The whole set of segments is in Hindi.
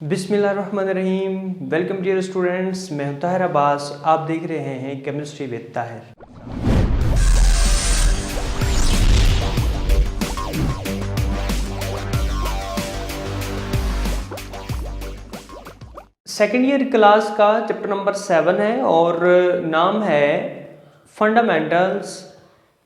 बिस्मिल्लाहिर्रहमानिर्रहीम। वेलकम डियर स्टूडेंट्स, मैं हूं ताहिर अब्बास। आप देख रहे हैं chemistry with Tahir. Second year class का चैप्टर नंबर 7 है और नाम है fundamentals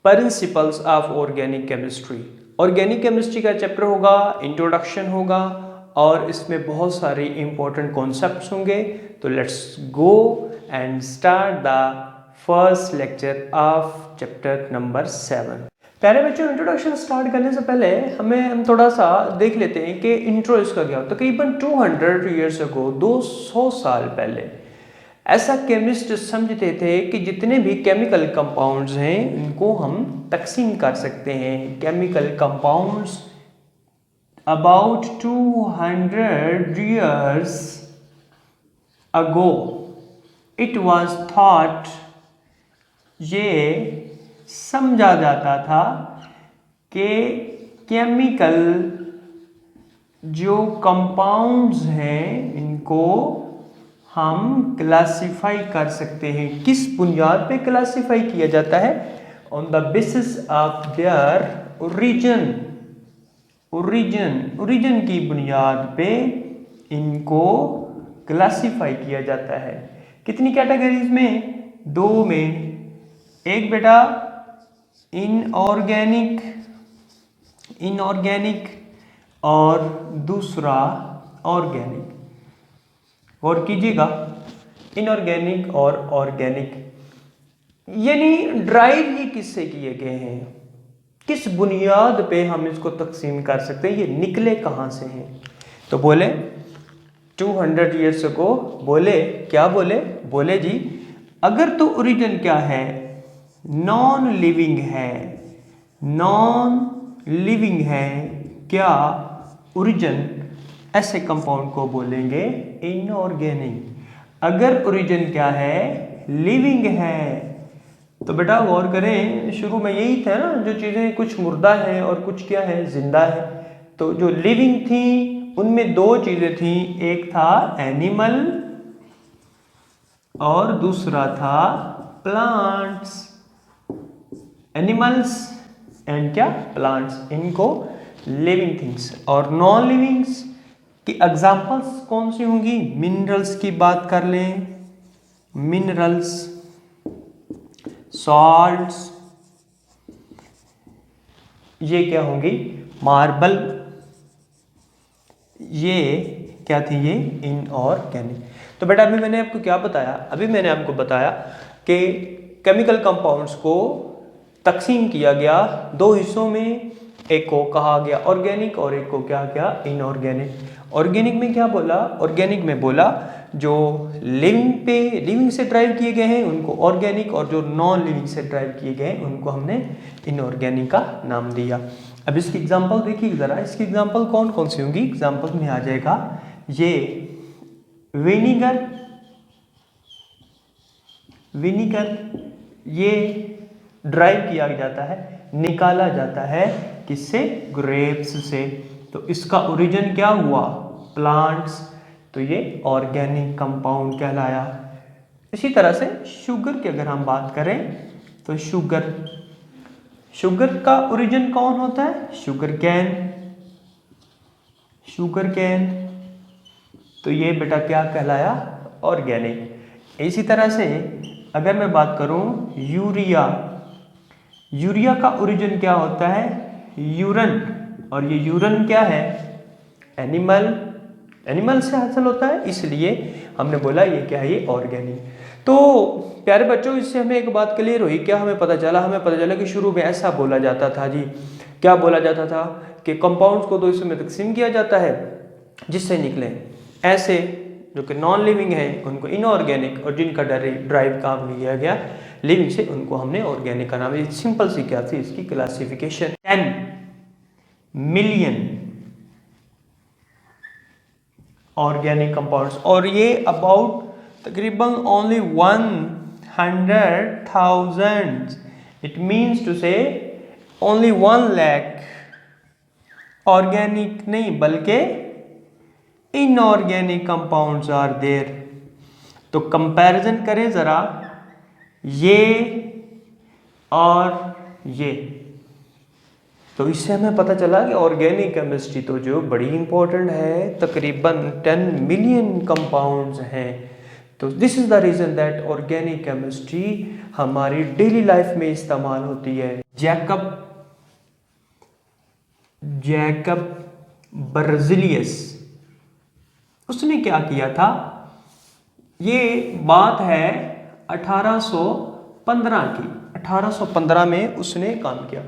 principles of organic chemistry. Organic chemistry का चैप्टर होगा, इंट्रोडक्शन होगा और इसमें बहुत सारे इंपॉर्टेंट कॉन्सेप्ट्स होंगे। तो let's go and start the first lecture of chapter number 7। प्यारे बच्चों, इंट्रोडक्शन स्टार्ट करने से पहले हम थोड़ा सा देख लेते हैं कि इंट्रो इसका क्या होता है। तकरीबन 200 ईयर्स अगो, 200 साल पहले ऐसा केमिस्ट समझते थे कि जितने भी केमिकल कंपाउंड्स हैं इनको हम तकसीम कर सकते हैं। Chemical compounds about 200 years ago it was thought, ये समझा जाता था कि केमिकल जो कंपाउंड्स हैं इनको हम क्लासिफाई कर सकते हैं। किस बुनियाद पे क्लासिफाई किया जाता है? On the basis of their origin की बुनियाद पे इनको क्लासिफाई किया जाता है। कितनी कैटेगरीज में? 2 में। एक बेटा इनऑर्गेनिक और दूसरा ऑर्गेनिक। और कीजिएगा, इनऑर्गेनिक और ऑर्गेनिक यानी ड्राइव ही किससे किए गए हैं, किस बुनियाद पे हम इसको तकसीम कर सकते हैं, ये निकले कहाँ से हैं। तो बोले 200 ईयर्स को क्या बोले जी, अगर तो ओरिजिन क्या है, नॉन लिविंग है क्या ओरिजिन, ऐसे कंपाउंड को बोलेंगे इनऑर्गेनिक। अगर ओरिजिन क्या है, लिविंग है। तो बेटा गौर करें, शुरू में यही था ना, जो चीज़ें कुछ मुर्दा है और कुछ क्या है, जिंदा है। तो जो लिविंग थी उनमें 2 चीज़ें थी, एक था एनिमल और दूसरा था प्लांट्स। एनिमल्स एंड क्या, प्लांट्स, इनको लिविंग थिंग्स। और नॉन लिविंग्स की एग्जांपल्स कौन सी होंगी? मिनरल्स की बात कर लें, मिनरल्स, सॉल्ट्स, ये क्या होंगी, मार्बल, ये क्या थी, ये इनऑर्गेनिक। तो बेटा अभी मैंने आपको क्या बताया? अभी मैंने आपको बताया कि केमिकल कंपाउंड्स को तकसीम किया गया 2 हिस्सों में। एक को कहा गया ऑर्गेनिक और एक को क्या इनऑर्गेनिक। ऑर्गेनिक में क्या बोला? ऑर्गेनिक में बोला जो लिविंग से ड्राइव किए गए हैं उनको ऑर्गेनिक, और जो नॉन लिविंग से ड्राइव किए गए हैं उनको हमने इनऑर्गेनिक का नाम दिया। अब इसकी एग्जांपल देखिए ज़रा, इसकी एग्जांपल कौन कौन सी होंगी? एग्जांपल में आ जाएगा ये विनीगर, ये ड्राइव किया जाता है, निकाला जाता है किससे? ग्रेप्स से। तो इसका ओरिजिन क्या हुआ? प्लांट्स। तो ये ऑर्गेनिक कंपाउंड कहलाया। इसी तरह से शुगर की अगर हम बात करें तो शुगर का ओरिजिन कौन होता है? Sugar cane. तो ये बेटा क्या कहलाया? ऑर्गेनिक। इसी तरह से अगर मैं बात करूं यूरिया का ओरिजिन क्या होता है? यूरन। और ये यूरन क्या है? एनिमल से हासिल होता है, इसलिए हमने बोला ये क्या है, ये ऑर्गेनिक। तो प्यारे बच्चों, इससे हमें एक बात क्लियर हुई। क्या हमें पता चला? हमें पता चला कि शुरू में ऐसा बोला जाता था जी, क्या बोला जाता था कि कंपाउंड्स को 2 हिस्सों में तकसीम किया जाता है जिससे निकले ऐसे जो कि नॉन लिविंग है उनको इनऑर्गेनिक, और जिनका ड्राइव काम किया गया लिविंग से उनको हमने ऑर्गेनिक का नाम दिया। सिंपल सी क्या थी इसकी क्लासिफिकेशन। 10 मिलियन ऑर्गेनिक कंपाउंड्स, और ये अबाउट तकरीबन ओनली 100,000, इट मीन्स टू से ओनली 1 लाख, ऑर्गेनिक नहीं बल्कि इनऑर्गेनिक कंपाउंड्स आर देयर। तो कंपैरिजन करें जरा, ये और ये, तो इससे हमें पता चला कि ऑर्गेनिक केमिस्ट्री तो जो बड़ी इंपॉर्टेंट है, तकरीबन 10 मिलियन कंपाउंड्स हैं। तो this is the reason that organic chemistry हमारी डेली लाइफ में इस्तेमाल होती है। जैकब बर्ज़िलियस, उसने क्या किया था, ये बात है 1815 की। 1815 में उसने काम किया।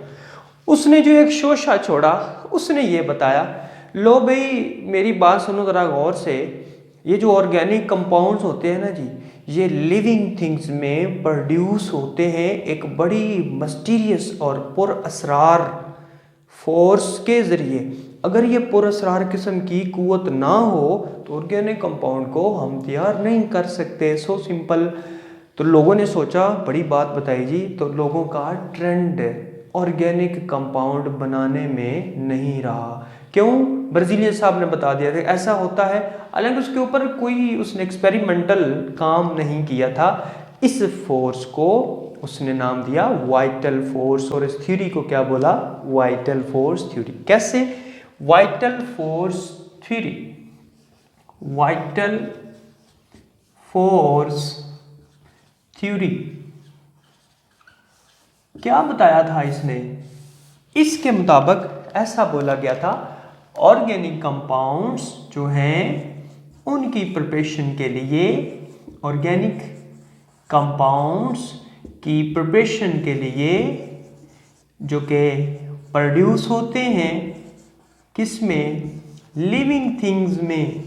उसने जो एक शोशा छोड़ा, उसने ये बताया, लो भाई मेरी बात सुनो ज़रा गौर से, ये जो ऑर्गेनिक कंपाउंड्स होते हैं ना जी, ये लिविंग थिंग्स में प्रोड्यूस होते हैं एक बड़ी मिस्टीरियस और पुरअसरार फोर्स के ज़रिए। अगर ये पुरअसरार किस्म की कुव्वत ना हो तो ऑर्गेनिक कंपाउंड को हम तैयार नहीं कर सकते। So simple. तो लोगों ने सोचा, बड़ी बात बताई जी, तो लोगों का ट्रेंड ऑर्गेनिक कंपाउंड बनाने में नहीं रहा। क्यों? ब्राजीलियस साहब ने बता दिया था ऐसा होता है, हालांकि उसके ऊपर कोई उसने एक्सपेरिमेंटल काम नहीं किया था। इस फोर्स को उसने नाम दिया वाइटल फोर्स, और इस थ्योरी को क्या बोला? Vital force theory. कैसे? Vital force theory, vital force theory क्या बताया था इसने? इसके मुताबिक ऐसा बोला गया था, ऑर्गेनिक कंपाउंड्स जो हैं उनकी प्रिपरेशन के लिए, ऑर्गेनिक कंपाउंड्स की प्रिपरेशन के लिए जो कि प्रोड्यूस होते हैं किस में? लिविंग थिंग्स में।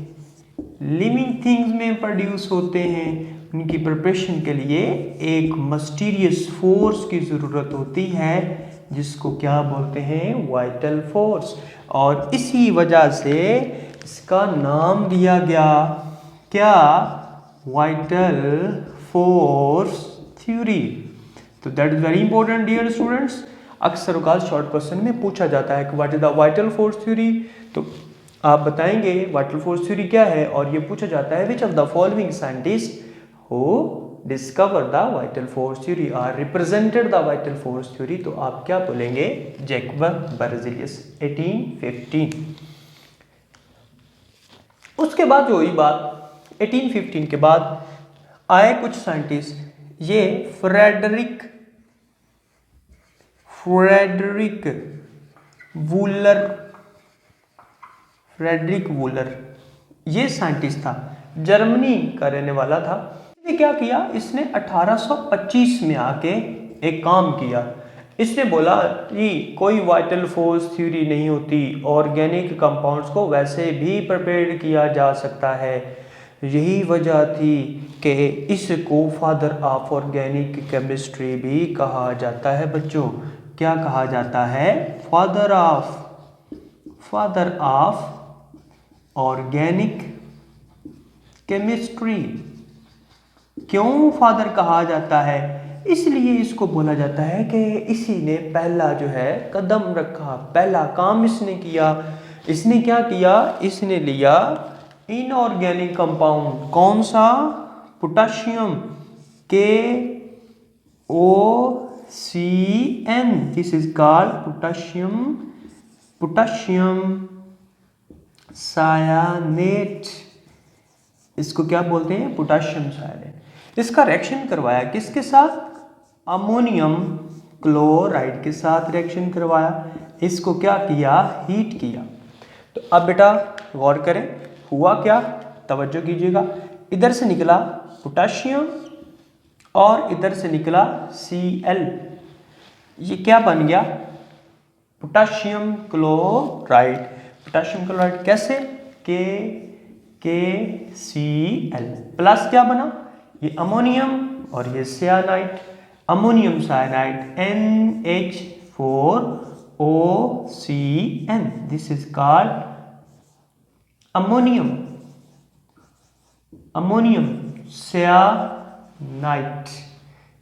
लिविंग थिंग्स में प्रोड्यूस होते हैं, उनकी प्रिपरेशन के लिए एक मिस्टीरियस फोर्स की ज़रूरत होती है, जिसको क्या बोलते हैं? Vital force. और इसी वजह से इसका नाम दिया गया क्या? Vital force theory. तो that is very important dear students. अक्सर औकात शॉर्ट क्वेश्चन में पूछा जाता है कि what is the vital force theory. तो आप बताएंगे वाइटल फोर्स थ्योरी क्या है, और ये पूछा जाता है which of the following scientist who discover the vital force theory और represented the vital force theory. तो आप क्या बोलेंगे? Jacob Berzelius 1815। उसके बाद जो हुई बात, 1815 के बाद आए कुछ साइंटिस्ट, ये फ्रेडरिक वूलर, ये साइंटिस्ट था, जर्मनी का रहने वाला था। इसने क्या किया? इसने 1825 में आके एक काम किया। इसने बोला कि कोई वाइटल फोर्स थ्योरी नहीं होती, ऑर्गेनिक कंपाउंड्स को वैसे भी प्रिपेयर किया जा सकता है। यही वजह थी कि इसको फादर ऑफ ऑर्गेनिक केमिस्ट्री भी कहा जाता है बच्चों। क्या कहा जाता है? Father of organic chemistry. क्यों फादर कहा जाता है? इसलिए इसको बोला जाता है कि इसी ने पहला जो है कदम रखा, पहला काम इसने किया। इसने क्या किया? इसने लिया इनऑर्गेनिक कंपाउंड। कौन सा? Potassium, KOCN, this is called potassium cyanate. इसको क्या बोलते हैं? Potassium cyanate. इसका रिएक्शन करवाया किसके साथ? अमोनियम क्लोराइड के साथ रिएक्शन करवाया। इसको क्या किया? हीट किया। तो अब बेटा गौर करें, हुआ क्या? तवज्जो कीजिएगा। इधर से निकला पोटाशियम और इधर से निकला Cl। ये क्या बन गया? Potassium chloride. पोटाशियम क्लोराइड कैसे? KCl प्लस क्या बना? ये अमोनियम और ये cyanide, ammonium cyanide NH4OCN, this is called ammonium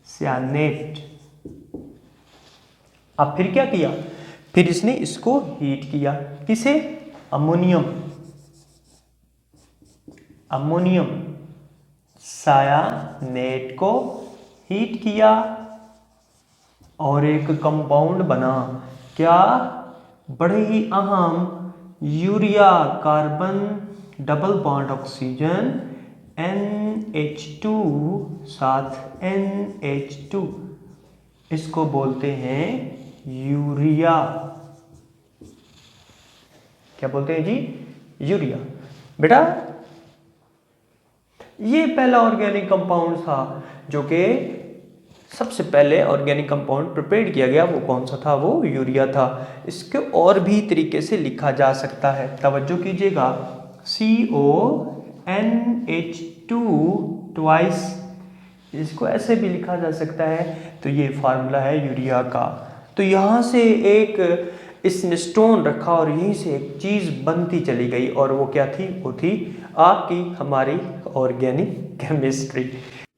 cyanate. अब फिर क्या किया? फिर इसने इसको हीट किया। किसे? अमोनियम अमोनियम सायानेट को हीट किया और एक कंपाउंड बना, क्या, बड़े ही अहम, urea, carbon double bond oxygen NH2 साथ NH2, इसको बोलते हैं यूरिया। क्या बोलते हैं जी? यूरिया। बेटा ये पहला ऑर्गेनिक कंपाउंड था जो कि सबसे पहले ऑर्गेनिक कंपाउंड प्रिपेयर किया गया, वो कौन सा था? वो यूरिया था। इसके और भी तरीके से लिखा जा सकता है, तवज्जो कीजिएगा। CONH2 ट्वाइस, इसको ऐसे भी लिखा जा सकता है। तो ये फार्मूला है यूरिया का। तो यहाँ से एक इसने स्टोन रखा और यहीं से एक चीज़ बनती चली गई, और वो क्या थी? वो थी आपकी हमारी ऑर्गेनिक केमिस्ट्री।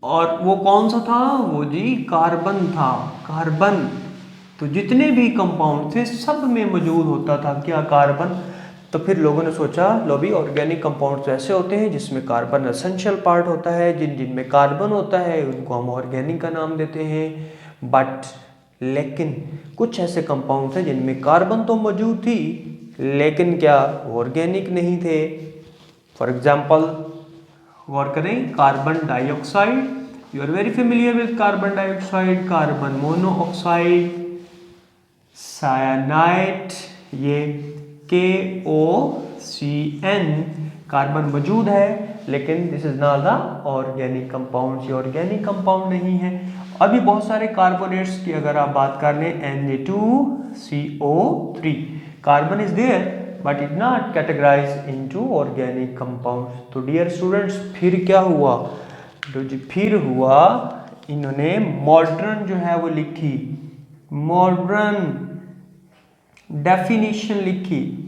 और वो कौन सा था? वो जी कार्बन था, कार्बन। तो जितने भी कंपाउंड थे सब में मौजूद होता था क्या? कार्बन। तो फिर लोगों ने सोचा लो भी ऑर्गेनिक कंपाउंड्स ऐसे होते हैं जिसमें कार्बन एसेंशियल पार्ट होता है, जिनमें कार्बन होता है उनको हम ऑर्गेनिक का नाम देते हैं। बट लेकिन कुछ ऐसे कंपाउंड थे जिनमें कार्बन तो मौजूद थी लेकिन क्या ऑर्गेनिक नहीं थे। फॉर एग्जाम्पल गौर करें, carbon dioxide, you are very familiar with carbon dioxide, carbon monoxide, cyanite, ये KOCN, कार्बन मौजूद है लेकिन this is not the organic compound, ये ऑर्गेनिक कंपाउंड नहीं है। अभी बहुत सारे कार्बोनेट्स की अगर आप बात कर लें, Na2CO3, carbon is there but it not categorise into organic compounds. तो डियर स्टूडेंट्स फिर क्या हुआ? तो जी फिर हुआ, इन्होंने मॉडर्न जो है वो लिखी, मॉडर्न डेफिनेशन लिखी।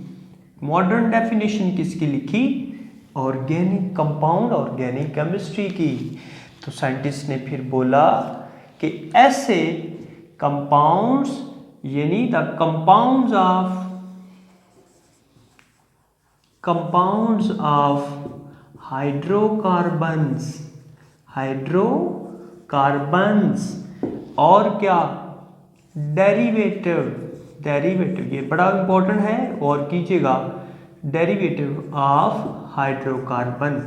मॉडर्न डेफिनेशन किसकी लिखी? ऑर्गेनिक कंपाउंड, ऑर्गेनिक केमिस्ट्री की। तो साइंटिस्ट ने फिर बोला कि ऐसे कंपाउंड्स, यानी द कंपाउंड्स ऑफ हाइड्रोकार्बन्स और क्या? डेरिवेटिव, ये बड़ा इंपॉर्टेंट है और कीजिएगा, डेरिवेटिव ऑफ हाइड्रोकार्बन्स।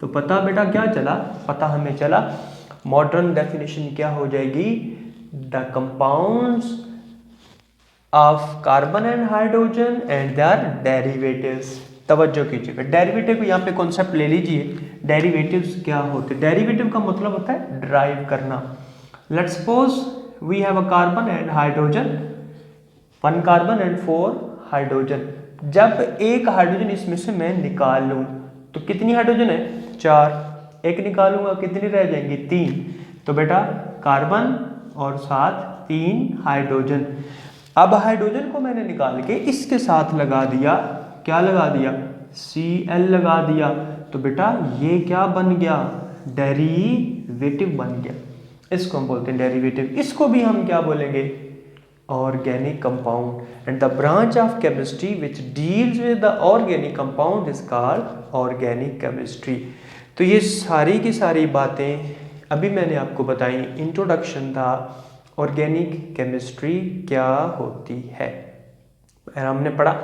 तो पता बेटा क्या चला? पता हमें चला मॉडर्न डेफिनेशन क्या हो जाएगी? The compounds of carbon and hydrogen and their derivatives. तवज्जो कीजिएगा, डेरिवेटिव यहाँ पे कॉन्सेप्ट ले लीजिए। डेरिवेटिव्स क्या होते हैं? डेरिवेटिव का मतलब होता है ड्राइव करना। Let's suppose we have a carbon and hydrogen, 1 carbon and 4 hydrogen. जब एक हाइड्रोजन इसमें से मैं निकाल लूं तो कितनी हाइड्रोजन है? 4। एक निकालूंगा कितनी रह जाएंगी? 3। तो बेटा कार्बन और साथ 3 हाइड्रोजन। अब हाइड्रोजन को मैंने निकाल के इसके साथ लगा दिया, क्या लगा दिया? Cl लगा दिया। तो बेटा ये क्या बन गया? डेरिवेटिव बन गया। इसको हम बोलते हैं डेरिवेटिव। इसको भी हम क्या बोलेंगे? Organic compound. And the branch of chemistry which deals with the organic compound is called organic chemistry. तो ये सारी की सारी बातें अभी मैंने आपको बताई, इंट्रोडक्शन था ऑर्गेनिक केमिस्ट्री क्या होती है। हमने पढ़ा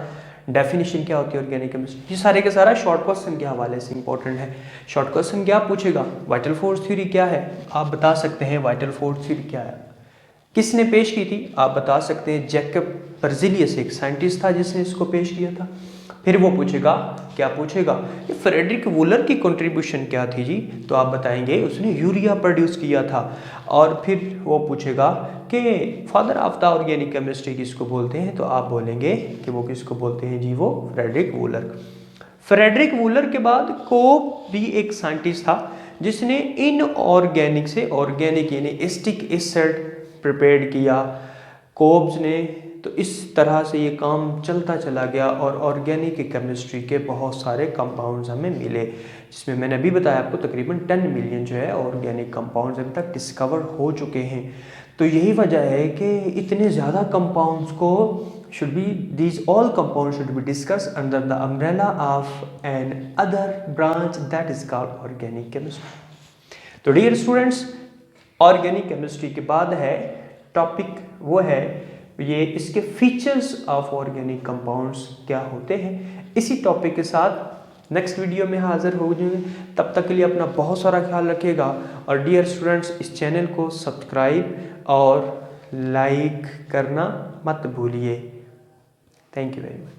डेफिनेशन क्या होती है ऑर्गेनिक केमिस्ट्री। ये सारे के सारा शॉर्ट क्वेश्चन के हवाले से इंपॉर्टेंट है। शॉर्ट क्वेश्चन क्या पूछेगा? वाइटल फोर्स थ्योरी क्या है? आप बता सकते हैं वाइटल फोर्स थ्योरी क्या है। किसने पेश की थी? आप बता सकते हैं जैकब बर्ज़िलियस, एक साइंटिस्ट था जिसने इसको पेश किया था। फिर वो पूछेगा, क्या पूछेगा? कि फ्रेडरिक वूलर की कंट्रीब्यूशन क्या थी जी? तो आप बताएंगे उसने यूरिया प्रोड्यूस किया था। और फिर वो पूछेगा कि father of the organic chemistry किसको बोलते हैं? तो आप बोलेंगे कि वो किसको बोलते हैं जी? वो फ्रेडरिक वूलर। फ्रेडरिक वूलर के बाद कोब भी एक साइंटिस्ट था जिसने इनऑर्गेनिक से ऑर्गेनिक यानी एसिटिक एसिड प्रिपेयर्ड किया। कोब्स ने, तो इस तरह से ये काम चलता चला गया और ऑर्गेनिक केमिस्ट्री के बहुत सारे कंपाउंड्स हमें मिले, जिसमें मैंने अभी बताया आपको तकरीबन 10 मिलियन जो है ऑर्गेनिक कंपाउंड्स अभी तक डिस्कवर हो चुके हैं। तो यही वजह है कि इतने ज़्यादा कंपाउंड्स को should be, these all compounds should be discussed under the umbrella of an other branch that is called organic chemistry. तो डियर स्टूडेंट्स, ऑर्गेनिक केमिस्ट्री के बाद है टॉपिक, वो है ये इसके फीचर्स ऑफ ऑर्गेनिक कंपाउंड्स क्या होते हैं। इसी टॉपिक के साथ नेक्स्ट वीडियो में हाजिर हो जाएंगे। तब तक के लिए अपना बहुत सारा ख्याल रखिएगा और डियर स्टूडेंट्स, इस चैनल को सब्सक्राइब और लाइक करना मत भूलिए। Thank you very much.